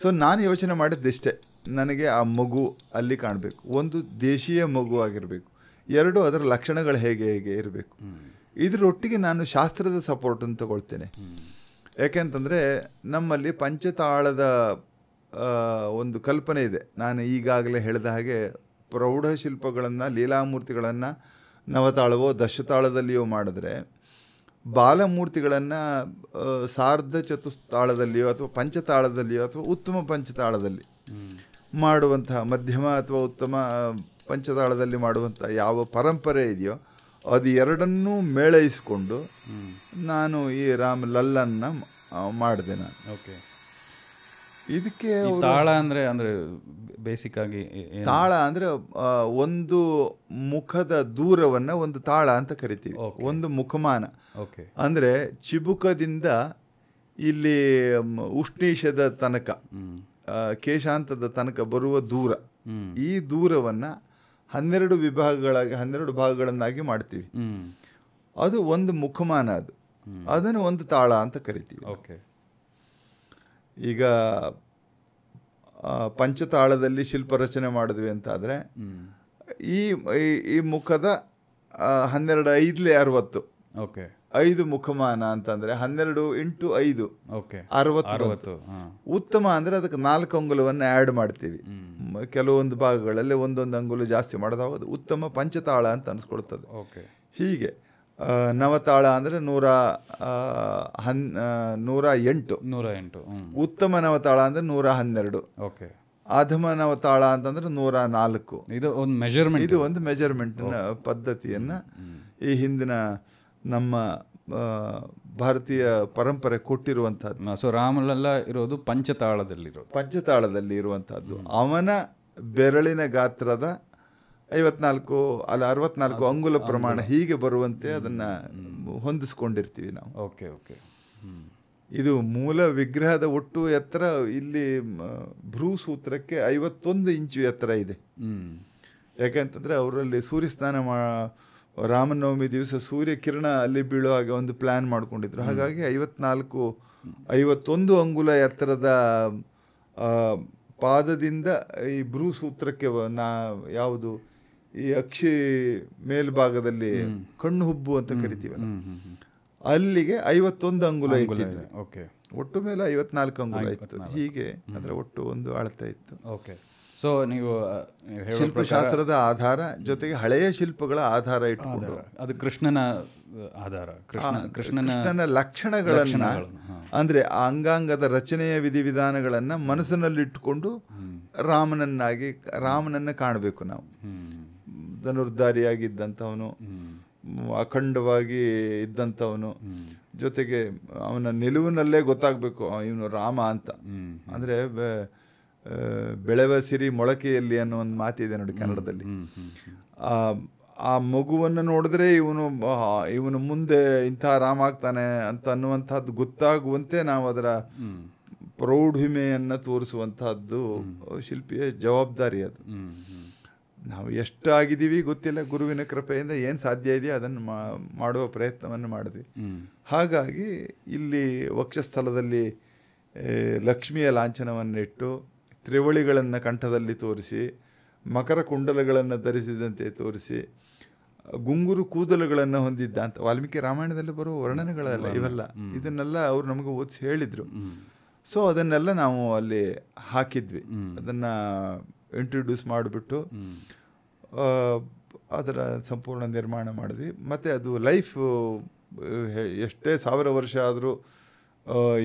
ಸೊ ನಾನು ಯೋಚನೆ ಮಾಡಿದ್ದಿಷ್ಟೇ, ನನಗೆ ಆ ಮಗು ಅಲ್ಲಿ ಕಾಣಬೇಕು, ಒಂದು ದೇಶೀಯ ಮಗು ಆಗಿರಬೇಕು, 2 ಅದರ ಲಕ್ಷಣಗಳು ಹೇಗೆ ಹೇಗೆ ಇರಬೇಕು. ಇದರೊಟ್ಟಿಗೆ ನಾನು ಶಾಸ್ತ್ರದ ಸಪೋರ್ಟನ್ನು ತಗೊಳ್ತೇನೆ. ಯಾಕೆಂತಂದರೆ ನಮ್ಮಲ್ಲಿ ಪಂಚತಾಳದ ಒಂದು ಕಲ್ಪನೆ ಇದೆ. ನಾನು ಈಗಾಗಲೇ ಹೇಳಿದ ಹಾಗೆ ಪ್ರೌಢ ಶಿಲ್ಪಗಳನ್ನು, ಲೀಲಾಮೂರ್ತಿಗಳನ್ನು ನವತಾಳವೋ ದಶತಾಳದಲ್ಲಿಯೋ ಮಾಡಿದ್ರೆ, ಬಾಲಮೂರ್ತಿಗಳನ್ನು ಸಾರ್ಧ ಚತುಸ್ತಾಳದಲ್ಲಿಯೋ ಅಥವಾ ಪಂಚತಾಳದಲ್ಲಿಯೋ ಅಥವಾ ಉತ್ತಮ ಪಂಚತಾಳದಲ್ಲಿ ಮಾಡುವಂತಹ, ಮಧ್ಯಮ ಅಥವಾ ಉತ್ತಮ ಪಂಚತಾಳದಲ್ಲಿ ಮಾಡುವಂಥ ಯಾವ ಪರಂಪರೆ ಇದೆಯೋ ಅದು 2ನ್ನೂ ಮೇಳೈಸಿಕೊಂಡು ನಾನು ಈ ರಾಮ್ ಲಲ್ಲನ್ನ ಮಾಡಿದೆ ನಾನು. ಓಕೆ, ಇದಕ್ಕೆ ತಾಳ ಅಂದರೆ ಬೇಸಿಕ್ ಆಗಿ ತಾಳ ಅಂದರೆ ಒಂದು ಮುಖದ ದೂರವನ್ನು ಒಂದು ತಾಳ ಅಂತ ಕರಿತೀವಿ. ಒಂದು ಮುಖಮಾನ ಅಂದರೆ ಚಿಬುಕದಿಂದ ಇಲ್ಲಿ ಉಷ್ಣೀಷದ ತನಕ, ಕೇಶಾಂತದ ತನಕ ಬರುವ ದೂರ, ಈ ದೂರವನ್ನು 12 ವಿಭಾಗಗಳಾಗಿ 12 ಭಾಗಗಳನ್ನಾಗಿ ಮಾಡ್ತೀವಿ. ಅದು ಒಂದು ಮುಖಮಾನ, ಅದನ್ನು ಒಂದು ತಾಳ ಅಂತ ಕರಿತೀವಿ. ಓಕೆ, ಈಗ ಪಂಚತಾಳದಲ್ಲಿ ಶಿಲ್ಪ ರಚನೆ ಮಾಡಿದ್ವಿ ಅಂತಾದರೆ ಈ ಮುಖದ 12 5 60. ಓಕೆ, 5 ಮುಖಮಾನ ಅಂತಂದರೆ 12 × 5 60. ಉತ್ತಮ ಅಂದರೆ ಅದಕ್ಕೆ 4 ಅಂಗುಲವನ್ನು ಆ್ಯಡ್ ಮಾಡ್ತೀವಿ. ಕೆಲವೊಂದು ಭಾಗಗಳಲ್ಲಿ ಒಂದೊಂದು ಅಂಗುಲು ಜಾಸ್ತಿ ಮಾಡೋದಾಗ ಅದು ಉತ್ತಮ ಪಂಚತಾಳ ಅಂತ ಅನಿಸ್ಕೊಳ್ತದೆ. ಹೀಗೆ ನವತಾಳ ಅಂದರೆ 108. ಉತ್ತಮ ನವತಾಳ ಅಂದರೆ 112. ಅಧಮ ನವತಾಳ ಅಂತಂದ್ರೆ 104. ಇದು ಒಂದು ಮೆಜರ್ಮೆಂಟ್, ಇದು ಒಂದು ಮೆಜರ್ಮೆಂಟ್ನ ಪದ್ಧತಿಯನ್ನು ಈ ಹಿಂದಿನ ನಮ್ಮ ಭಾರತೀಯ ಪರಂಪರೆ ಕೊಟ್ಟಿರುವಂಥದ್ದು. ಸೊ ರಾಮಲಲ್ಲ ಇರೋದು ಪಂಚತಾಳದಲ್ಲಿ ಇರುವಂಥದ್ದು. ಅವನ ಬೆರಳಿನ ಗಾತ್ರದ 54 ಅಲ್ಲ 64 ಅಂಗುಲ ಪ್ರಮಾಣ ಹೀಗೆ ಬರುವಂತೆ ಅದನ್ನು ಹೊಂದಿಸ್ಕೊಂಡಿರ್ತೀವಿ ನಾವು. Okay okay. ಇದು ಮೂಲ ವಿಗ್ರಹದ ಒಟ್ಟು ಎತ್ತರ ಇಲ್ಲಿ ಭ್ರೂ ಸೂತ್ರಕ್ಕೆ 51 ಇಂಚು ಎತ್ತರ ಇದೆ. ಯಾಕೆಂತಂದರೆ ಅವರಲ್ಲಿ ಸೂರ್ಯ ಸ್ನಾನ ರಾಮನವಮಿ ದಿವಸ ಸೂರ್ಯ ಕಿರಣ ಅಲ್ಲಿ ಬೀಳೋ ಹಾಗೆ ಒಂದು ಪ್ಲ್ಯಾನ್ ಮಾಡ್ಕೊಂಡಿದ್ರು. ಹಾಗಾಗಿ 51 ಅಂಗುಲ ಎತ್ತರದ ಪಾದದಿಂದ ಈ ಭ್ರೂಸೂತ್ರಕ್ಕೆ ಯಾವುದು ಈ ಅಕ್ಷಿ ಮೇಲ್ಭಾಗದಲ್ಲಿ ಕಣ್ಣು ಹುಬ್ಬು ಅಂತ ಕರಿತೀವಲ್ಲ, ಅಲ್ಲಿಗೆ 51 ಅಂಗುಲ ಇಟ್ಟಿದ್ವಿ. ಒಟ್ಟು ಮೇಲೆ 54 ಅಂಗುಲ ಇತ್ತು. ಹೀಗೆ ಅದರ ಒಟ್ಟು ಒಂದು ಅಳತೆ ಇತ್ತು. ಸೊ ನೀವು ಶಿಲ್ಪಶಾಸ್ತ್ರದ ಆಧಾರ ಜೊತೆಗೆ ಹಳೆಯ ಶಿಲ್ಪಗಳ ಆಧಾರ ಇಟ್ಕೊಂಡು ಅದು ಕೃಷ್ಣನ ಆಧಾರ, ಕೃಷ್ಣನ ಲಕ್ಷಣಗಳನ್ನ ಅಂದ್ರೆ ಆ ಅಂಗಾಂಗದ ರಚನೆಯ ವಿಧಿವಿಧಾನಗಳನ್ನ ಮನಸ್ಸಿನಲ್ಲಿಟ್ಟುಕೊಂಡು ರಾಮನನ್ನ ಕಾಣಬೇಕು ನಾವು. ಧನುರ್ಧಾರಿಯಾಗಿದ್ದಂಥವನು, ಅಖಂಡವಾಗಿ ಇದ್ದಂಥವನು, ಜೊತೆಗೆ ಅವನ ನಿಲುವಿನಲ್ಲೇ ಗೊತ್ತಾಗಬೇಕು ಇವನು ರಾಮ ಅಂತ. ಅಂದರೆ ಬೆಳೆವ ಸಿರಿ ಮೊಳಕೆಯಲ್ಲಿ ಅನ್ನೋ ಒಂದು ಮಾತಿದೆ ನೋಡಿ ಕನ್ನಡದಲ್ಲಿ. ಆ ಮಗುವನ್ನು ನೋಡಿದ್ರೆ ಇವನು ಮುಂದೆ ಇಂಥ ರಾಮ ಆಗ್ತಾನೆ ಅಂತ ಅನ್ನುವಂಥದ್ದು ಗೊತ್ತಾಗುವಂತೆ ನಾವು ಅದರ ಪ್ರೌಢಿಮೆಯನ್ನು ತೋರಿಸುವಂತಹದ್ದು ಶಿಲ್ಪಿಯ ಜವಾಬ್ದಾರಿ. ಅದು ನಾವು ಎಷ್ಟು ಆಗಿದ್ದೀವಿ ಗೊತ್ತಿಲ್ಲ, ಗುರುವಿನ ಕೃಪೆಯಿಂದ ಏನು ಸಾಧ್ಯ ಇದೆಯೋ ಅದನ್ನು ಮಾಡುವ ಪ್ರಯತ್ನವನ್ನು ಮಾಡಿದ್ವಿ. ಹಾಗಾಗಿ ಇಲ್ಲಿ ವಕ್ಷಸ್ಥಲದಲ್ಲಿ ಲಕ್ಷ್ಮಿಯ ಲಾಂಛನವನ್ನಿಟ್ಟು ತ್ರಿವಳಿಗಳನ್ನು ಕಂಠದಲ್ಲಿ ತೋರಿಸಿ, ಮಕರ ಕುಂಡಲಗಳನ್ನು ಧರಿಸಿದಂತೆ ತೋರಿಸಿ, ಗುಂಗುರು ಕೂದಲುಗಳನ್ನು ಹೊಂದಿದ್ದ ಅಂತ ವಾಲ್ಮೀಕಿ ರಾಮಾಯಣದಲ್ಲಿ ಬರುವ ವರ್ಣನೆಗಳಲ್ಲ ಇವೆಲ್ಲ. ಇದನ್ನೆಲ್ಲ ಅವರು ನಮಗೆ ಓದಿಸಿ ಹೇಳಿದರು. ಸೊ ಅದನ್ನೆಲ್ಲ ನಾವು ಅಲ್ಲಿ ಹಾಕಿದ್ವಿ. ಅದನ್ನು ಇಂಟ್ರೊಡ್ಯೂಸ್ ಮಾಡಿಬಿಟ್ಟು ಅದರ ಸಂಪೂರ್ಣ ನಿರ್ಮಾಣ ಮಾಡಿದ್ವಿ. ಮತ್ತು ಅದು ಲೈಫ್ ಎಷ್ಟೇ 1000 ವರ್ಷ ಆದರೂ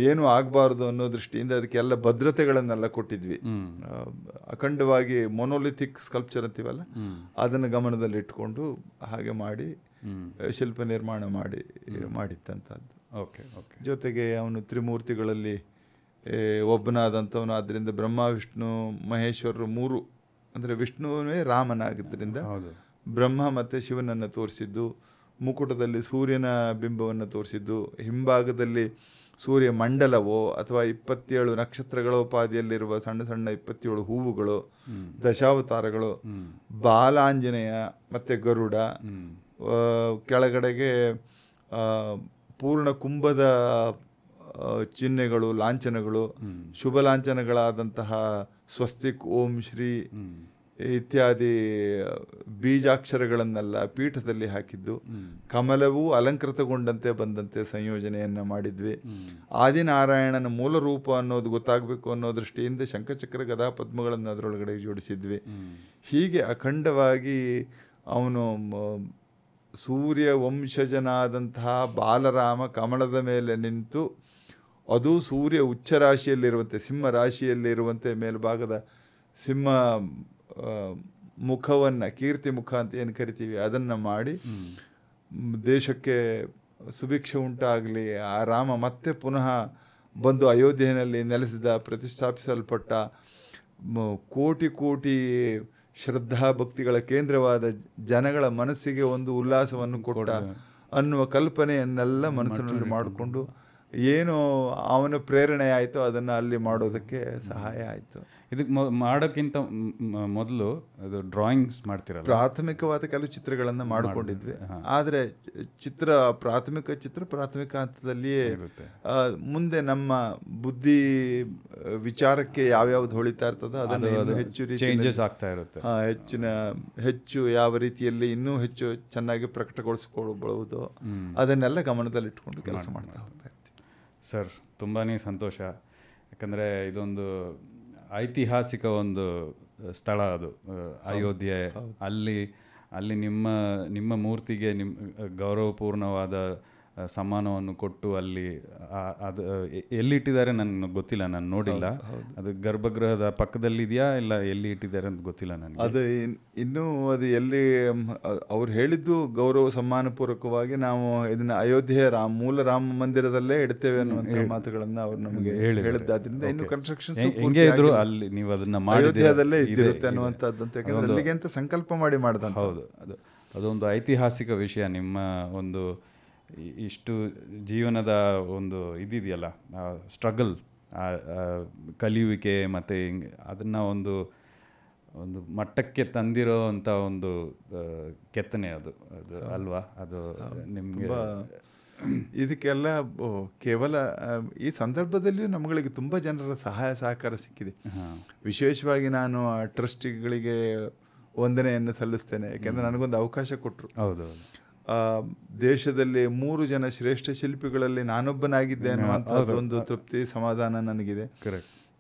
ಏನೂ ಆಗಬಾರ್ದು ಅನ್ನೋ ದೃಷ್ಟಿಯಿಂದ ಅದಕ್ಕೆಲ್ಲ ಭದ್ರತೆಗಳನ್ನೆಲ್ಲ ಕೊಟ್ಟಿದ್ವಿ. ಅಖಂಡವಾಗಿ ಮೊನೋಲಿಥಿಕ್ ಸ್ಕಲ್ಪ್ಚರ್ ಅಂತೀವಲ್ಲ, ಅದನ್ನು ಗಮನದಲ್ಲಿ ಇಟ್ಕೊಂಡು ಹಾಗೆ ಮಾಡಿ ಶಿಲ್ಪ ನಿರ್ಮಾಣ ಮಾಡಿತ್ತಂಥದ್ದು. ಜೊತೆಗೆ ಅವನು ತ್ರಿಮೂರ್ತಿಗಳಲ್ಲಿ ಒಬ್ಬನಾದಂಥವನು. ಆದ್ದರಿಂದ ಬ್ರಹ್ಮ, ವಿಷ್ಣು, ಮಹೇಶ್ವರರು 3, ಅಂದರೆ ವಿಷ್ಣುವೇ ರಾಮನಾಗಿದ್ದರಿಂದ ಬ್ರಹ್ಮ ಮತ್ತು ಶಿವನನ್ನು ತೋರಿಸಿದ್ದು, ಮುಕುಟದಲ್ಲಿ ಸೂರ್ಯನ ಬಿಂಬವನ್ನು ತೋರಿಸಿದ್ದು, ಹಿಂಭಾಗದಲ್ಲಿ ಸೂರ್ಯ ಮಂಡಲವೋ ಅಥವಾ 27 ನಕ್ಷತ್ರಗಳೋಪಾದಿಯಲ್ಲಿರುವ ಸಣ್ಣ ಸಣ್ಣ 27 ಹೂವುಗಳು, ದಶಾವತಾರಗಳು, ಬಾಲಾಂಜನೇಯ ಮತ್ತು ಗರುಡ, ಕೆಳಗಡೆಗೆ ಪೂರ್ಣ ಕುಂಭದ ಚಿಹ್ನೆಗಳು, ಲಾಂಛನಗಳು, ಶುಭ ಲಾಂಛನಗಳಾದಂತಹ ಸ್ವಸ್ತಿಕ್, ಓಂ ಶ್ರೀ ಇತ್ಯಾದಿ ಬೀಜಾಕ್ಷರಗಳನ್ನೆಲ್ಲ ಪೀಠದಲ್ಲಿ ಹಾಕಿದ್ದು. ಕಮಲವೂ ಅಲಂಕೃತಗೊಂಡಂತೆ ಬಂದಂತೆ ಸಂಯೋಜನೆಯನ್ನು ಮಾಡಿದ್ವಿ. ಆದಿನಾರಾಯಣನ ಮೂಲ ರೂಪ ಅನ್ನೋದು ಗೊತ್ತಾಗಬೇಕು ಅನ್ನೋ ದೃಷ್ಟಿಯಿಂದ ಶಂಖಚಕ್ರ ಗದಾ ಪದ್ಮಗಳನ್ನು ಅದರೊಳಗಡೆ ಜೋಡಿಸಿದ್ವಿ. ಹೀಗೆ ಅಖಂಡವಾಗಿ ಅವನು ಸೂರ್ಯ ವಂಶಜನಾದಂತಹ ಬಾಲರಾಮ ಕಮಲದ ಮೇಲೆ ನಿಂತು, ಅದು ಸೂರ್ಯ ಉಚ್ಚ ರಾಶಿಯಲ್ಲಿರುವಂತೆ, ಸಿಂಹ ರಾಶಿಯಲ್ಲಿರುವಂತೆ ಮೇಲ್ಭಾಗದ ಸಿಂಹ ಮುಖವನ್ನು, ಕೀರ್ತಿ ಮುಖ ಅಂತ ಏನು ಕರಿತೀವಿ, ಅದನ್ನು ಮಾಡಿ ದೇಶಕ್ಕೆ ಸುಭಿಕ್ಷೆ ಉಂಟಾಗಲಿ, ಆ ರಾಮ ಮತ್ತೆ ಪುನಃ ಬಂದು ಅಯೋಧ್ಯೆಯಲ್ಲಿ ನೆಲೆಸಿದ, ಪ್ರತಿಷ್ಠಾಪಿಸಲ್ಪಟ್ಟ, ಕೋಟಿ ಕೋಟಿ ಶ್ರದ್ಧಾ ಭಕ್ತಿಗಳ ಕೇಂದ್ರವಾದ ಜನಗಳ ಮನಸ್ಸಿಗೆ ಒಂದು ಉಲ್ಲಾಸವನ್ನು ಕೊಟ್ಟ ಅನ್ನುವ ಕಲ್ಪನೆಯನ್ನೆಲ್ಲ ಮನಸ್ಸಿನಲ್ಲಿ ಮಾಡಿಕೊಂಡು ಏನು ಅವನ ಪ್ರೇರಣೆ ಆಯಿತೋ ಅದನ್ನು ಅಲ್ಲಿ ಮಾಡೋದಕ್ಕೆ ಸಹಾಯ ಆಯಿತು. ಇದಕ್ಕೆ ಮಾಡೋಕ್ಕಿಂತ ಮೊದಲು ಅದು ಡ್ರಾಯಿಂಗ್ಸ್ ಮಾಡ್ತಿರಲ್ಲ, ಪ್ರಾಥಮಿಕವಾದ ಕೆಲವು ಚಿತ್ರಗಳನ್ನು ಮಾಡಿಕೊಂಡಿದ್ವಿ. ಆದರೆ ಪ್ರಾಥಮಿಕ ಹಂತದಲ್ಲಿಯೇ ಮುಂದೆ ನಮ್ಮ ಬುದ್ಧಿ ವಿಚಾರಕ್ಕೆ ಯಾವ್ಯಾವ್ದು ಹೊಳಿತಾ ಇರ್ತದೋ ಅದನ್ನು ಹೆಚ್ಚು ಚೇಂಜಸ್ ಆಗ್ತಾ ಇರುತ್ತೆ. ಹೆಚ್ಚು ಯಾವ ರೀತಿಯಲ್ಲಿ ಇನ್ನೂ ಹೆಚ್ಚು ಚೆನ್ನಾಗಿ ಪ್ರಕಟಗೊಳಿಸಿಕೊಳ್ಳಬಹುದು ಅದನ್ನೆಲ್ಲ ಗಮನದಲ್ಲಿಟ್ಕೊಂಡು ಕೆಲಸ ಮಾಡ್ತಾ ಹೋಗ್ತಾ ಇರ್ತೀವಿ. ಸರ್, ತುಂಬಾ ಸಂತೋಷ. ಯಾಕಂದರೆ ಇದೊಂದು ಐತಿಹಾಸಿಕ ಒಂದು ಸ್ಥಳ ಅದು ಅಯೋಧ್ಯೆ. ಅಲ್ಲಿ ನಿಮ್ಮ ಮೂರ್ತಿಗೆ ಗೌರವಪೂರ್ಣವಾದ ಸಮ್ಮಾನವನ್ನು ಕೊಟ್ಟು ಅಲ್ಲಿ ಅದು ಎಲ್ಲಿಟ್ಟಿದ್ದಾರೆ ನನಗೆ ಗೊತ್ತಿಲ್ಲ, ನಾನು ನೋಡಿಲ್ಲ. ಅದು ಗರ್ಭಗೃಹದ ಪಕ್ಕದಲ್ಲಿ ಇದೆಯಾ ಇಲ್ಲ ಎಲ್ಲಿ ಇಟ್ಟಿದ್ದಾರೆ ಅಂತ ಗೊತ್ತಿಲ್ಲ ನನಗೆ. ಅದು ಇನ್ನೂ ಅದು ಎಲ್ಲಿ ಅವ್ರು ಹೇಳಿದ್ದು ಗೌರವ ಸಮ್ಮಾನಪೂರ್ವಕವಾಗಿ ನಾವು ಇದನ್ನ ಅಯೋಧ್ಯೆಯ ಮೂಲ ರಾಮ ಮಂದಿರದಲ್ಲೇ ಇಡ್ತೇವೆ ಅನ್ನುವಂಥ ಮಾತುಗಳನ್ನು ಅವ್ರು ನಮಗೆ ಹೇಳಿದ್ದಾದ್ರಿಂದ ಇನ್ನು ಕನ್ಸ್ಟ್ರಕ್ಷನ್ ಹೆಂಗೆ ಇದ್ರು ಅಲ್ಲಿ ನೀವು ಅದನ್ನ ಅಯೋಧ್ಯೆಯದಲ್ಲೇ ಇದ್ದಿರುತ್ತೆ ಅನ್ನುವಂಥದ್ದು. ಯಾಕಂದ್ರೆ ಅಲ್ಲಿಗೆ ಅಂತ ಸಂಕಲ್ಪ ಮಾಡಿ ಮಾಡ್ದ. ಹೌದು, ಅದೊಂದು ಐತಿಹಾಸಿಕ ವಿಷಯ. ನಿಮ್ಮ ಒಂದು ಇಷ್ಟು ಜೀವನದ ಒಂದು ಇದಿದೆಯಲ್ಲ, ಸ್ಟ್ರಗಲ್, ಕಲಿಯುವಿಕೆ, ಮತ್ತು ಅದನ್ನು ಒಂದು ಮಟ್ಟಕ್ಕೆ ತಂದಿರೋ ಅಂಥ ಒಂದು ಕೆತ್ತನೆ ಅದು ಅಲ್ವಾ? ಅದು ನಿಮಗೆ ಇದಕ್ಕೆಲ್ಲ ಕೇವಲ ಈ ಸಂದರ್ಭದಲ್ಲಿಯೂ ನಮ್ಮಗಳಿಗೆ ತುಂಬ ಜನರ ಸಹಾಯ ಸಹಕಾರ ಸಿಕ್ಕಿದೆ. ವಿಶೇಷವಾಗಿ ನಾನು ಆ ಟ್ರಸ್ಟಿಗಳಿಗೆ ವಂದನೆಯನ್ನು ಸಲ್ಲಿಸ್ತೇನೆ. ಯಾಕೆಂದರೆ ನನಗೊಂದು ಅವಕಾಶ ಕೊಟ್ಟರು. ದೇಶದಲ್ಲಿ 3 ಜನ ಶ್ರೇಷ್ಠ ಶಿಲ್ಪಿಗಳಲ್ಲಿ ನಾನೊಬ್ಬನಾಗಿದ್ದೇನೆ ಅಂತ ಒಂದು ತೃಪ್ತಿ ಸಮಾಧಾನ ನನಗಿದೆ.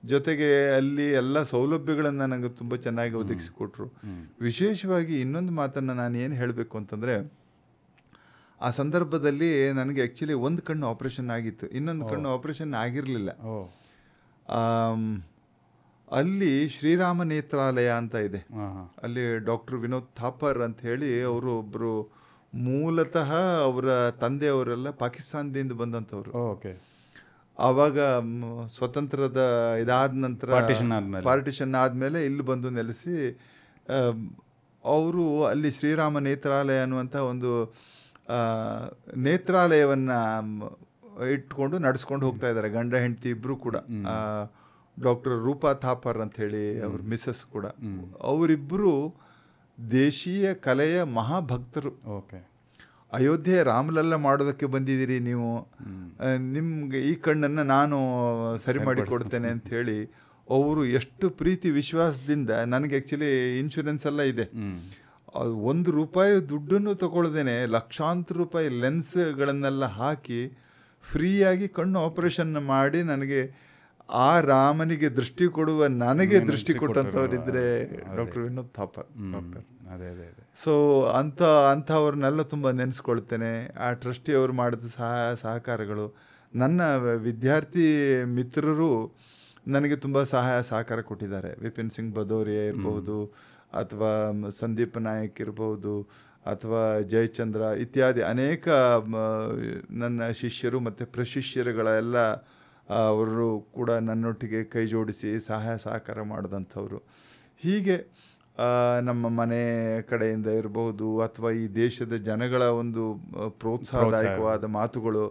ಜೊತೆಗೆ ಅಲ್ಲಿ ಎಲ್ಲ ಸೌಲಭ್ಯಗಳನ್ನು ನನಗೆ ತುಂಬ ಚೆನ್ನಾಗಿ ಒದಗಿಸಿಕೊಟ್ರು. ವಿಶೇಷವಾಗಿ ಇನ್ನೊಂದು ಮಾತನ್ನು ನಾನು ಏನು ಹೇಳಬೇಕು ಅಂತಂದರೆ, ಆ ಸಂದರ್ಭದಲ್ಲಿ ನನಗೆ ಆ್ಯಕ್ಚುಲಿ ಒಂದು ಕಣ್ಣು ಆಪ್ರೇಷನ್ ಆಗಿತ್ತು, ಇನ್ನೊಂದು ಕಣ್ಣು ಆಪ್ರೇಷನ್ ಆಗಿರಲಿಲ್ಲ. ಅಲ್ಲಿ ಶ್ರೀರಾಮ ನೇತ್ರಾಲಯ ಅಂತ ಇದೆ. ಅಲ್ಲಿ ಡಾಕ್ಟರ್ ವಿನೋದ್ ಥಾಪರ್ ಅಂತ ಹೇಳಿ ಅವರು ಒಬ್ಬರು ಮೂಲತಃ ಅವರ ತಂದೆಯವರೆಲ್ಲ ಪಾಕಿಸ್ತಾನದಿಂದ ಬಂದಂಥವ್ರು. ಆವಾಗ ಸ್ವತಂತ್ರದ ಇದಾದ ನಂತರ ಪಾರ್ಟಿಷನ್ ಆದಮೇಲೆ ಇಲ್ಲಿ ಬಂದು ನೆಲೆಸಿ ಅವರು ಅಲ್ಲಿ ಶ್ರೀರಾಮ ನೇತ್ರಾಲಯ ಅನ್ನುವಂಥ ಒಂದು ನೇತ್ರಾಲಯವನ್ನು ಇಟ್ಕೊಂಡು ನಡೆಸ್ಕೊಂಡು ಹೋಗ್ತಾ ಇದ್ದಾರೆ. ಗಂಡ ಹೆಂಡತಿ ಇಬ್ಬರು ಕೂಡ. ಡಾಕ್ಟರ್ ರೂಪಾ ಥಾಪರ್ ಅಂತ ಹೇಳಿ ಅವ್ರ ಮಿಸ್ಸಸ್ ಕೂಡ. ಅವರಿಬ್ಬರು ದೇಶೀಯ ಕಲೆಯ ಮಹಾಭಕ್ತರು. ಅಯೋಧ್ಯೆ ರಾಮ್ ಲಲ್ಲಾ ಮಾಡೋದಕ್ಕೆ ಬಂದಿದ್ದೀರಿ ನೀವು, ನಿಮ್ಗೆ ಈ ಕಣ್ಣನ್ನು ನಾನು ಸರಿ ಮಾಡಿ ಕೊಡ್ತೇನೆ ಅಂತ ಹೇಳಿ ಅವರು ಎಷ್ಟು ಪ್ರೀತಿ ವಿಶ್ವಾಸದಿಂದ, ನನಗೆ ಆ್ಯಕ್ಚುಲಿ ಇನ್ಶೂರೆನ್ಸ್ ಎಲ್ಲ ಇದೆ, ₹1 ದುಡ್ಡನ್ನು ತಗೊಳ್ದೇನೆ ಲಕ್ಷಾಂತರ ರೂಪಾಯಿ ಲೆನ್ಸ್ಗಳನ್ನೆಲ್ಲ ಹಾಕಿ ಫ್ರೀಯಾಗಿ ಕಣ್ಣು ಆಪರೇಷನ್ ಮಾಡಿ ನನಗೆ ಆ ರಾಮನಿಗೆ ದೃಷ್ಟಿ ಕೊಡುವ ನನಗೆ ದೃಷ್ಟಿ ಕೊಟ್ಟಂಥವರಿದ್ದರೆ doctor Vinod Thapar doctor. So ಅಂಥವ್ರನ್ನೆಲ್ಲ ತುಂಬ ನೆನೆಸ್ಕೊಳ್ತೇನೆ. ಆ ಟ್ರಸ್ಟಿಯವರು ಮಾಡಿದ ಸಹಕಾರಗಳು, ನನ್ನ ವಿದ್ಯಾರ್ಥಿ ಮಿತ್ರರು ನನಗೆ ತುಂಬ ಸಹಾಯ ಸಹಕಾರ ಕೊಟ್ಟಿದ್ದಾರೆ. ವಿಪಿನ್ ಸಿಂಗ್ ಭದೌರಿಯಾ ಇರ್ಬೋದು, ಅಥವಾ ಸಂದೀಪ್ ನಾಯಕ್ ಇರ್ಬೋದು, ಅಥವಾ ಜಯಚಂದ್ರ ಇತ್ಯಾದಿ ಅನೇಕ ನನ್ನ ಶಿಷ್ಯರು ಮತ್ತು ಪ್ರಶಿಷ್ಯರುಗಳ ಎಲ್ಲ ಅವರು ಕೂಡ ನನ್ನೊಟ್ಟಿಗೆ ಕೈ ಜೋಡಿಸಿ ಸಹಾಯ ಸಹಕಾರ ಮಾಡಿದಂಥವ್ರು. ಹೀಗೆ ನಮ್ಮ ಮನೆ ಕಡೆಯಿಂದ ಇರಬಹುದು, ಅಥವಾ ಈ ದೇಶದ ಜನಗಳ ಒಂದು ಪ್ರೋತ್ಸಾಹದಾಯಕವಾದ ಮಾತುಗಳು,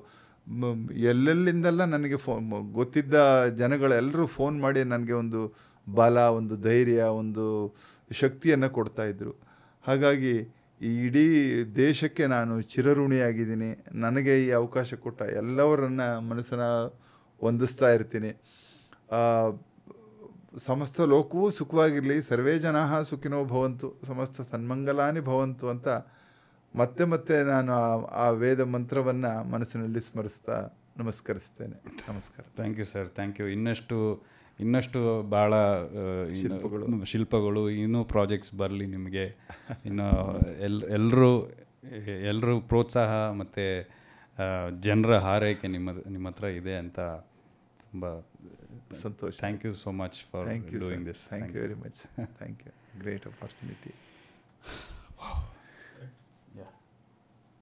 ಎಲ್ಲೆಲ್ಲಿಂದೆಲ್ಲ ನನಗೆ ಗೊತ್ತಿದ್ದ ಜನಗಳೆಲ್ಲರೂ ಫೋನ್ ಮಾಡಿ ನನಗೆ ಒಂದು ಬಲ, ಒಂದು ಧೈರ್ಯ, ಒಂದು ಶಕ್ತಿಯನ್ನು ಕೊಡ್ತಾಯಿದ್ರು. ಹಾಗಾಗಿ ಈ ಇಡೀ ದೇಶಕ್ಕೆ ನಾನು ಚಿರಋಣಿಯಾಗಿದ್ದೀನಿ. ನನಗೆ ಈ ಅವಕಾಶ ಕೊಟ್ಟ ಎಲ್ಲವರನ್ನ ಮನಸ್ಸನ್ನು ವಂದಿಸ್ತಾ ಇರ್ತೀನಿ. ಸಮಸ್ತ ಲೋಕವೂ ಸುಖವಾಗಿರಲಿ, ಸರ್ವೇ ಜನಾಃ ಸುಖಿನೋ ಭವಂತು, ಸಮಸ್ತ ಸನ್ಮಂಗಲಾನಿ ಭವಂತು ಅಂತ ಮತ್ತೆ ಮತ್ತೆ ನಾನು ಆ ವೇದ ಮಂತ್ರವನ್ನು ಮನಸ್ಸಿನಲ್ಲಿ ಸ್ಮರಿಸ್ತಾ ನಮಸ್ಕರಿಸ್ತೇನೆ. ನಮಸ್ಕಾರ. Thank you sir, thank you. ಇನ್ನಷ್ಟು ಭಾಳ ಶಿಲ್ಪಗಳು ಇನ್ನೂ ಪ್ರಾಜೆಕ್ಟ್ಸ್ ಬರಲಿ ನಿಮಗೆ. ಇನ್ನು ಎಲ್ಲರೂ ಪ್ರೋತ್ಸಾಹ ಮತ್ತು ಜನರ ಹಾರೈಕೆ ನಿಮ್ಮ ಹತ್ರ ಇದೆ ಅಂತ ತುಂಬ ಸಂತೋಷ. Thank you so much for doing this. Thank you very much. Thank you. Great opportunity.